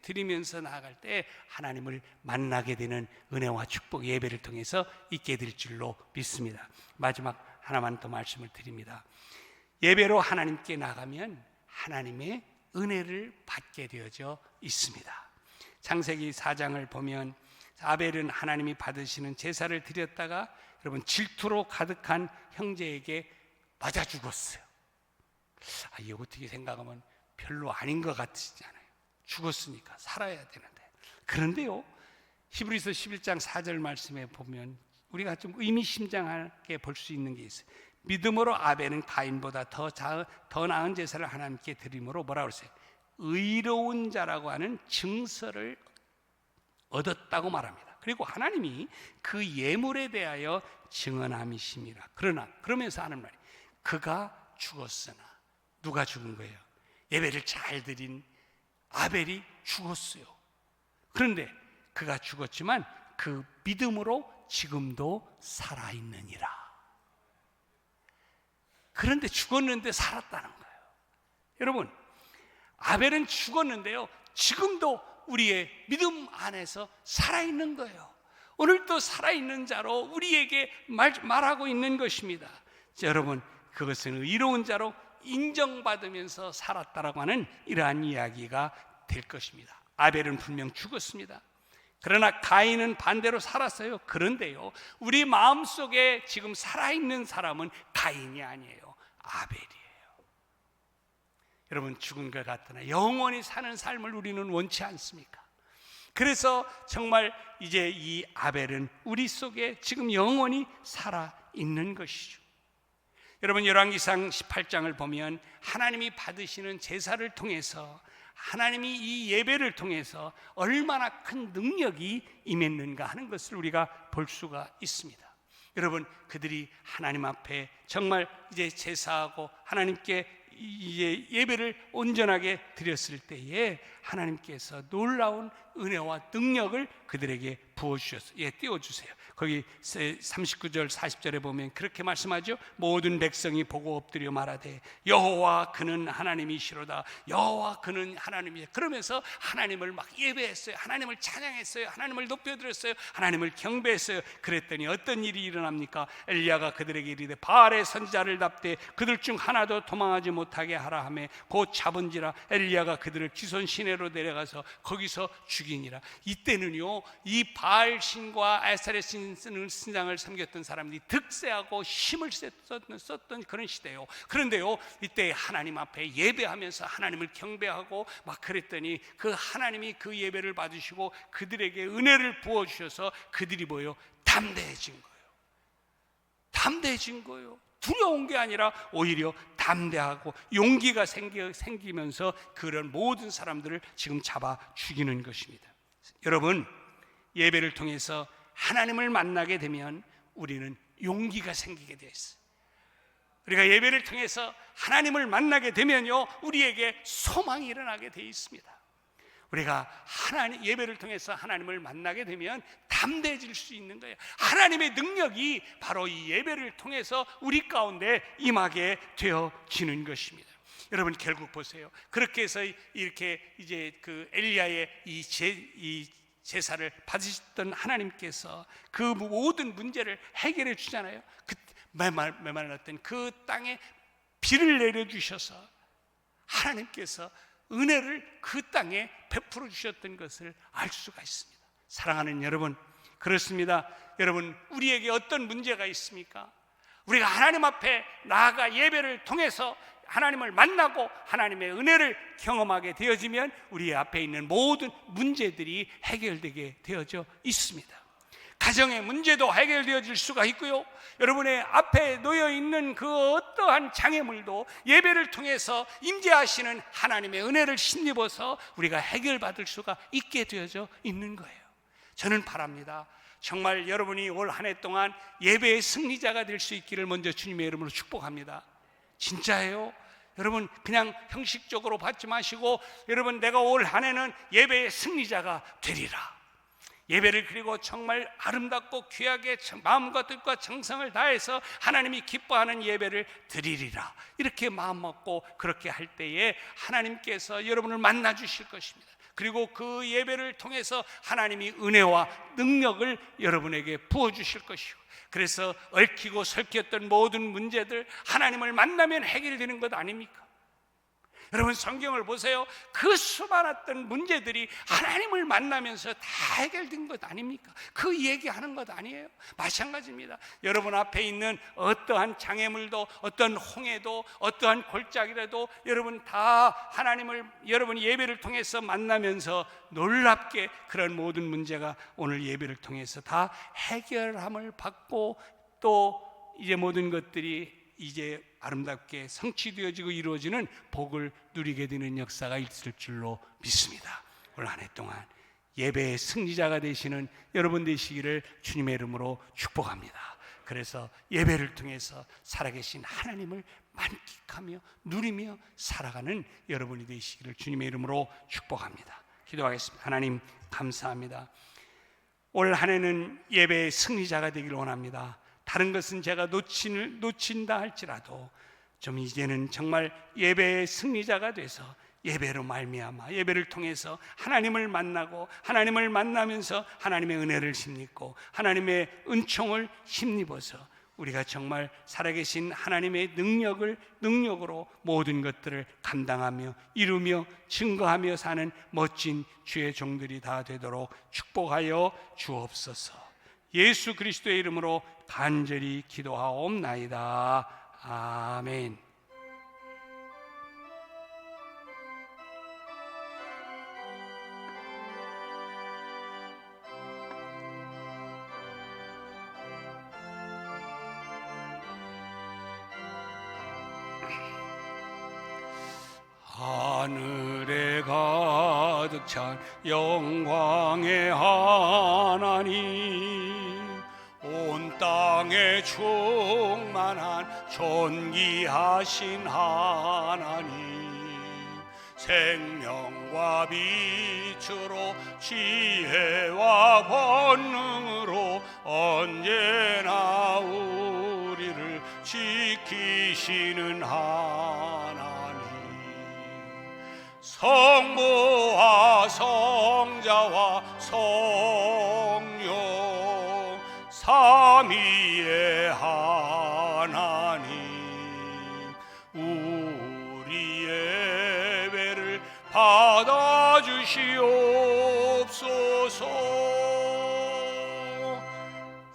드리면서 나아갈 때 하나님을 만나게 되는 은혜와 축복, 예배를 통해서 있게 될 줄로 믿습니다. 마지막 하나만 더 말씀을 드립니다. 예배로 하나님께 나가면 하나님의 은혜를 받게 되어져 있습니다. 창세기 4장을 보면 아벨은 하나님이 받으시는 제사를 드렸다가 여러분 질투로 가득한 형제에게 맞아 죽었어요. 이거 어떻게 생각하면 별로 아닌 것 같으시잖아요. 죽었으니까 살아야 되는데. 그런데요, 히브리서 11장 4절 말씀에 보면 우리가 좀 의미심장하게 볼 수 있는 게 있어요. 믿음으로 아벨은 가인보다 더 나은 제사를 하나님께 드림으로 뭐라고 그랬어요? 의로운 자라고 하는 증서를 얻었다고 말합니다. 그리고 하나님이 그 예물에 대하여 증언함이심이라. 그러면서 하는 말이, 그가 죽었으나. 누가 죽은 거예요? 예배를 잘 드린 아벨이 죽었어요. 그런데 그가 죽었지만 그 믿음으로 지금도 살아있느니라. 그런데 죽었는데 살았다는 거예요. 여러분, 아벨은 죽었는데요, 지금도 우리의 믿음 안에서 살아있는 거예요. 오늘도 살아있는 자로 우리에게 말하고 있는 것입니다. 자, 여러분, 그것은 의로운 자로 인정받으면서 살았다라고 하는 이러한 이야기가 될 것입니다. 아벨은 분명 죽었습니다. 그러나 가인은 반대로 살았어요. 그런데요, 우리 마음속에 지금 살아있는 사람은 가인이 아니에요. 아벨이에요. 여러분, 죽은 것 같으나 영원히 사는 삶을 우리는 원치 않습니까? 그래서 정말 이제 이 아벨은 우리 속에 지금 영원히 살아있는 것이죠. 여러분, 열왕기상 18장을 보면 하나님이 받으시는 제사를 통해서, 하나님이 이 예배를 통해서 얼마나 큰 능력이 임했는가 하는 것을 우리가 볼 수가 있습니다. 여러분, 그들이 하나님 앞에 정말 이제 제사하고 하나님께 이제 예배를 온전하게 드렸을 때에 하나님께서 놀라운 은혜와 능력을 그들에게 부어주셨어요. 띄워주세요. 거기 39절 40절에 보면 그렇게 말씀하죠. 모든 백성이 보고 엎드려 말하되 여호와 그는 하나님이시로다. 여호와 그는 하나님이시로다. 그러면서 하나님을 막 예배했어요. 하나님을 찬양했어요. 하나님을 높여드렸어요. 하나님을 경배했어요. 그랬더니 어떤 일이 일어납니까? 엘리야가 그들에게 이르되 바알의 선지자를 납되 그들 중 하나도 도망하지 못하게 하라 하며 곧 잡은지라. 엘리야가 그들을 기손 시내로 내려가서 거기서 죽이니라. 이때는요, 이 바알 신과 아스타렛 신상을 섬겼던 사람들이 득세하고 힘을 썼던 그런 시대예요. 그런데요, 이때 하나님 앞에 예배하면서 하나님을 경배하고 막 그랬더니 그 하나님이 그 예배를 받으시고 그들에게 은혜를 부어주셔서 그들이 뭐예요? 담대해진 거예요. 담대해진 거예요. 두려운 게 아니라 오히려 담대하고 용기가 생기면서 그런 모든 사람들을 지금 잡아 죽이는 것입니다. 여러분, 예배를 통해서 하나님을 만나게 되면 우리는 용기가 생기게 되어 있어요. 우리가 예배를 통해서 하나님을 만나게 되면요, 우리에게 소망이 일어나게 되어 있습니다. 우리가 예배를 통해서 하나님을 만나게 되면 담대해질 수 있는 거예요. 하나님의 능력이 바로 이 예배를 통해서 우리 가운데 임하게 되어지는 것입니다. 여러분, 결국 보세요. 그렇게 해서 이렇게 이제 그 엘리야의 이 제사를 받으셨던 하나님께서 그 모든 문제를 해결해 주잖아요. 그 메말랐던 그 땅에 비를 내려주셔서 하나님께서 은혜를 그 땅에 베풀어 주셨던 것을 알 수가 있습니다. 사랑하는 여러분, 그렇습니다. 여러분, 우리에게 어떤 문제가 있습니까? 우리가 하나님 앞에 나아가 예배를 통해서 하나님을 만나고 하나님의 은혜를 경험하게 되어지면 우리 앞에 있는 모든 문제들이 해결되게 되어져 있습니다. 가정의 문제도 해결되어질 수가 있고요, 여러분의 앞에 놓여 있는 그 어떠한 장애물도 예배를 통해서 임재하시는 하나님의 은혜를 힘입어서 우리가 해결받을 수가 있게 되어져 있는 거예요. 저는 바랍니다. 정말 여러분이 올 한 해 동안 예배의 승리자가 될 수 있기를 먼저 주님의 이름으로 축복합니다. 진짜예요. 여러분, 그냥 형식적으로 받지 마시고, 여러분, 내가 올 한 해는 예배의 승리자가 되리라. 예배를 그리고 정말 아름답고 귀하게 마음과 뜻과 정성을 다해서 하나님이 기뻐하는 예배를 드리리라. 이렇게 마음 먹고 그렇게 할 때에 하나님께서 여러분을 만나 주실 것입니다. 그리고 그 예배를 통해서 하나님이 은혜와 능력을 여러분에게 부어주실 것이고, 그래서 얽히고 설켰던 모든 문제들 하나님을 만나면 해결되는 것 아닙니까? 여러분, 성경을 보세요. 그 수많았던 문제들이 하나님을 만나면서 다 해결된 것 아닙니까? 그 얘기하는 것 아니에요? 마찬가지입니다. 여러분 앞에 있는 어떠한 장애물도, 어떠한 홍해도, 어떠한 골짜기라도 여러분 다 하나님을 여러분 예배를 통해서 만나면서 놀랍게 그런 모든 문제가 오늘 예배를 통해서 다 해결함을 받고, 또 이제 모든 것들이 이제 아름답게 성취되어지고 이루어지는 복을 누리게 되는 역사가 있을 줄로 믿습니다. 올 한 해 동안 예배의 승리자가 되시는 여러분 되시기를 주님의 이름으로 축복합니다. 그래서 예배를 통해서 살아계신 하나님을 만끽하며 누리며 살아가는 여러분이 되시기를 주님의 이름으로 축복합니다. 기도하겠습니다. 하나님, 감사합니다. 올 한 해는 예배의 승리자가 되기를 원합니다. 다른 것은 제가 놓친다 할지라도 좀 이제는 정말 예배의 승리자가 돼서 예배로 말미암아 예배를 통해서 하나님을 만나고, 하나님을 만나면서 하나님의 은혜를 힘입고 하나님의 은총을 힘입어서 우리가 정말 살아계신 하나님의 능력으로 모든 것들을 감당하며 이루며 증거하며 사는 멋진 주의 종들이 다 되도록 축복하여 주옵소서. 예수 그리스도의 이름으로 간절히 기도하옵나이다. 아멘. 하늘에 가득 찬 영광의 하나님, 온 땅에 충만한 존귀하신 하나님, 생명과 빛으로 지혜와 권능으로 언제나 우리를 지키시는 하나님, 성부와 성자와 성령 삼위의 하나님, 우리 예배를 받아주시옵소서.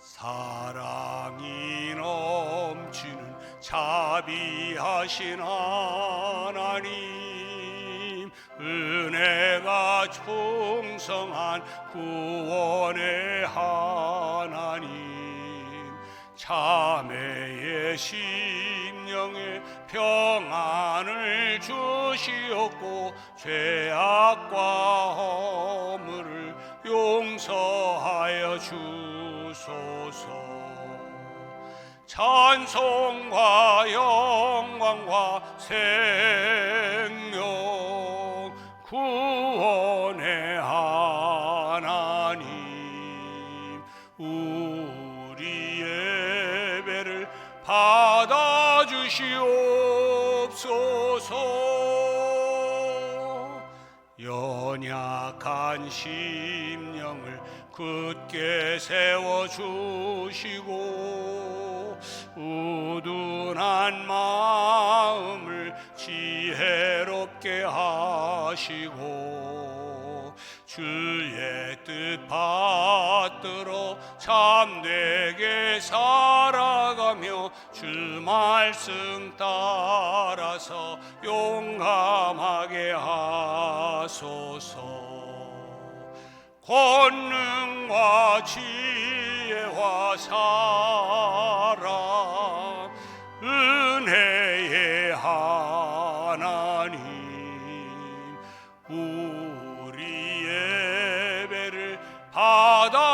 사랑이 넘치는 자비하신 하나님, 은혜가 풍성한 구원의 하나님, 자매의 심령에 평안을 주시옵고 죄악과 허물을 용서하여 주소서. 찬송과 영광과 생명 구원의 하나님, 우리 예배를 받아주시옵소서. 연약한 심령을 굳게 세워주시고 우둔한 마음을 지혜롭게 하시고 주의 뜻 받들어 참되게 살아가며 주 말씀 따라서 용감하게 하소서. 권능과 지혜와 사랑 은혜의 하나님 우리 예배를 받아주시옵소서.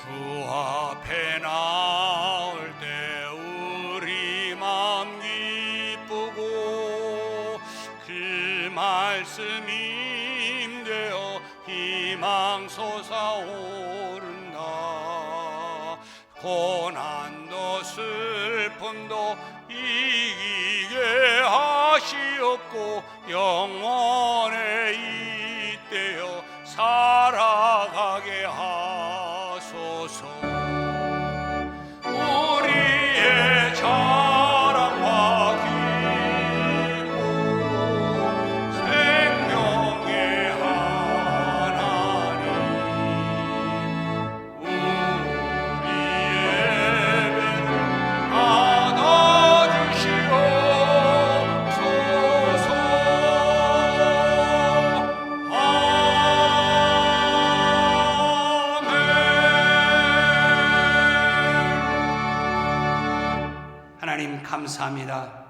주 앞에 나올 때 우리 마음 기쁘고 그 말씀 임되어 희망 솟아오른다. 고난도 슬픔도 이기게 하시옵고 영원에 이때여 살아가게 하소서. 우리의 자랑과 기쁨 생명의 하나님 우리 예배를 받아주시옵소서. 하나님 감사합니다.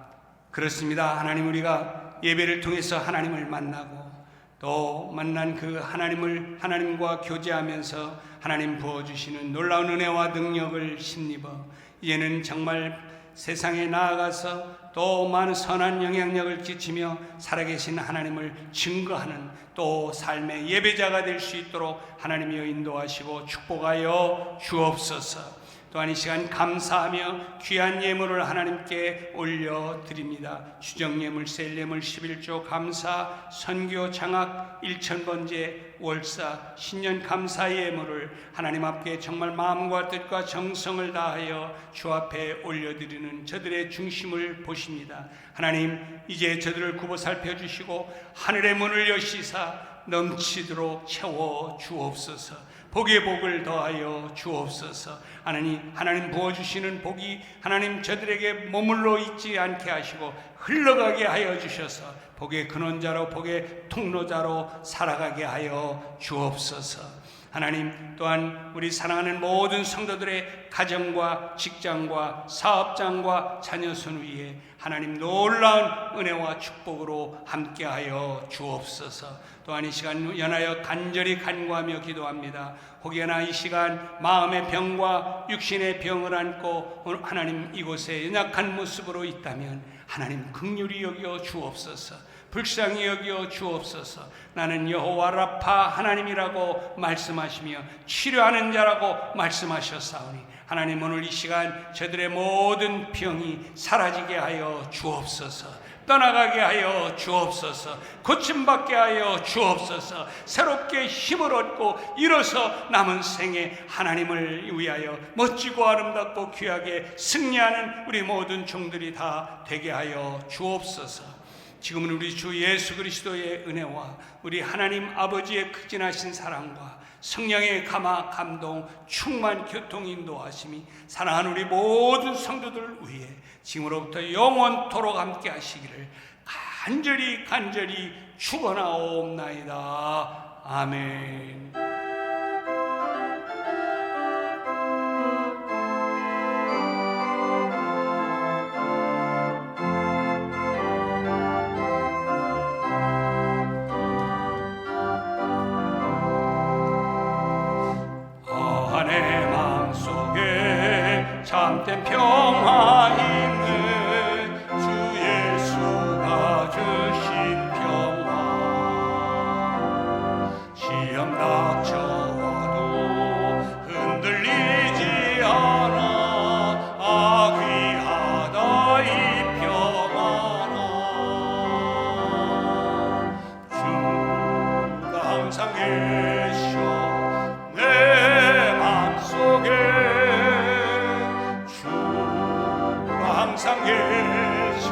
그렇습니다. 하나님, 우리가 예배를 통해서 하나님을 만나고 또 만난 그 하나님과 교제하면서 하나님 부어주시는 놀라운 은혜와 능력을 힘입어 이제는 정말 세상에 나아가서 또 많은 선한 영향력을 끼치며 살아계신 하나님을 증거하는 또 삶의 예배자가 될 수 있도록 하나님이여 인도하시고 축복하여 주옵소서. 또한 이 시간 감사하며 귀한 예물을 하나님께 올려드립니다. 주정예물, 셀예물, 11조 감사, 선교 장학, 1000번째 월사, 신년 감사 예물을 하나님 앞에 정말 마음과 뜻과 정성을 다하여 주 앞에 올려드리는 저들의 중심을 보십니다. 하나님, 이제 저들을 굽어 살펴주시고 하늘의 문을 여시사 넘치도록 채워 주옵소서. 복의 복을 더하여 주옵소서. 하나님 부어주시는 복이 하나님 저들에게 머물러 있지 않게 하시고 흘러가게 하여 주셔서 복의 근원자로 복의 통로자로 살아가게 하여 주옵소서. 하나님, 또한 우리 사랑하는 모든 성도들의 가정과 직장과 사업장과 자녀손 위에 하나님 놀라운 은혜와 축복으로 함께하여 주옵소서. 또한 이 시간 연하여 간절히 간구하며 기도합니다. 혹여나 이 시간 마음의 병과 육신의 병을 안고 하나님 이곳에 연약한 모습으로 있다면 하나님 긍휼히 여겨 주옵소서. 불쌍히 여겨 주옵소서. 나는 여호와 라파 하나님이라고 말씀하시며 치료하는 자라고 말씀하셨사오니 하나님, 오늘 이 시간 저들의 모든 병이 사라지게 하여 주옵소서. 떠나가게 하여 주옵소서. 고침받게 하여 주옵소서. 새롭게 힘을 얻고 일어서 남은 생에 하나님을 위하여 멋지고 아름답고 귀하게 승리하는 우리 모든 종들이 다 되게 하여 주옵소서. 지금은 우리 주 예수 그리스도의 은혜와 우리 하나님 아버지의 극진하신 사랑과 성령의 감화 감동 충만 교통 인도하심이 사랑하는 우리 모든 성도들 위해 지금으로부터 영원토록 함께 하시기를 간절히 축원하옵나이다. 아멘. 평화 있는 주 예수가 주신 평화. 시험 닥쳐와도 흔들리지 않아. 아 귀하다 이 평화라. 주가 항상 계셔 내 맘속에. 주가 항상 계셔